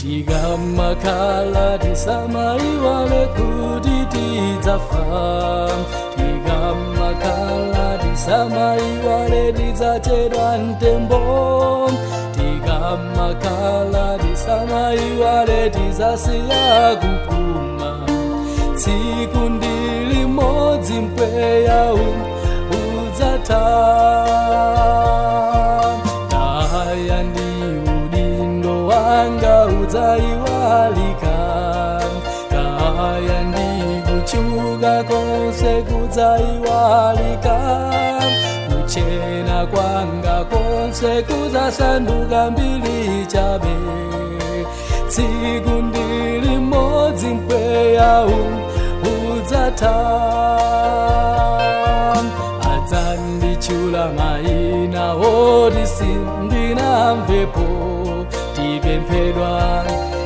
Tikamakhala tisamaiwale kuti tidzafa. Tikamakhala tisamaiwale tidzachedwa mtembo. Tikamakhala tisamaiwale tidzasiya kupuma. Tsiku ndi limodzi mpweya udzatha. Kaya ndi udindo wanga udzayiwalika. Kaya ndi kuchuka konse kudzayiwalika. Kuchena kwanga konse kudzasanduka mbiri chabe. Tsiku ndi limodzi mpweya udzatha. Adzanditchula mayina oti sindinamvepo. Tipemphedwa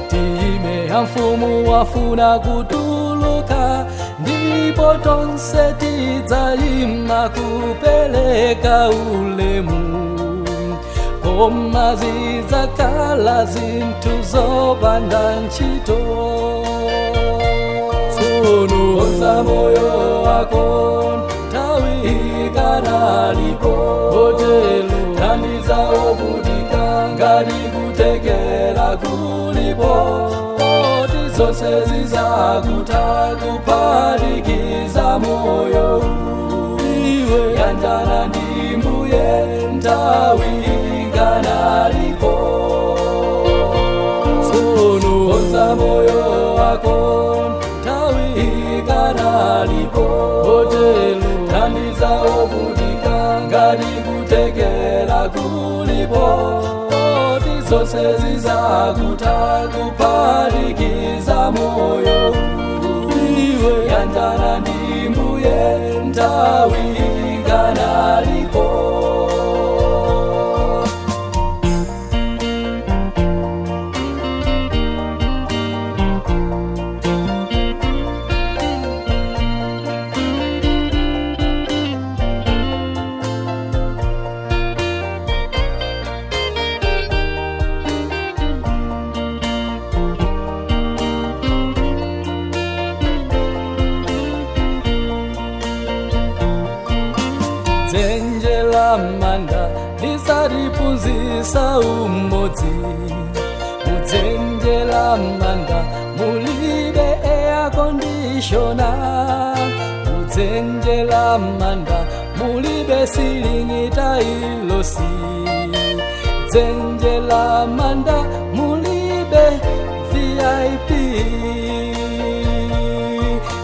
tiyime ya mfumu wafuna kutuluka. Ndipo tonse tidzayima kupereka ulemu. Koma zidzakhala zinthu zopanda ntchito. Tsono konza moyo wako nthawi ikanalipo. Kotero thandiza ovutika ngati kutekera kulipo. Oti zonse zidzakutha kuphatikiza moyo. Iwe yanjana ndi Mbuye nthawi ikanalipo. Tsono konza moyo wako nthawi ikanalipo. Kotero thandiza ovutika ngati kutekera kulipo. Oti zonse zidzakutha kuphatikiza moyo. Iwe yanjana ndi Mbuye nthawi ikanalipo. Dzenje la manda lisatiphunzitsa umodzi. Mudzenje la manda mulibe air conditioner. Mudzenje la manda mulibe ceiling tailosi. Dzenje la manda mulibe VIP.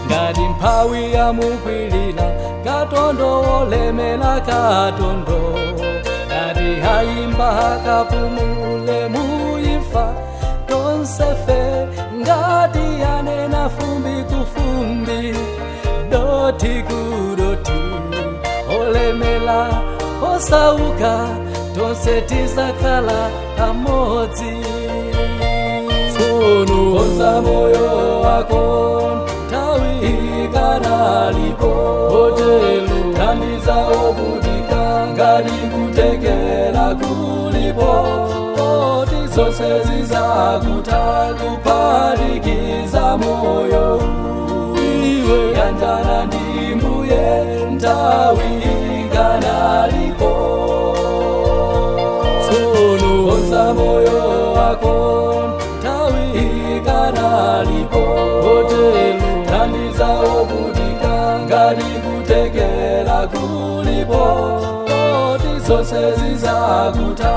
Ngati mphawi ya mukwilira katondo olemera katondo. Ngati hayimba kapumule muimfa tonse fe. Ngati yanena fumbi kufumbi doti kudoti. Olemera osauka tonse tidzakhala pamodzi. Tsono konza moyo wako nthawi ikanalipo. Kotero thandiza ovutika ngati kutekera kulipo. Oti zonse zidzakutha kuphatikiza moyo. Iwe yanjana ndi Mbuye nthawi ikanalipo. Tsono konza moyo wako nthawi ikanalipo. Kotero thandiza ovutika ngati kutekera kulipo. Oti zonse zidzakutha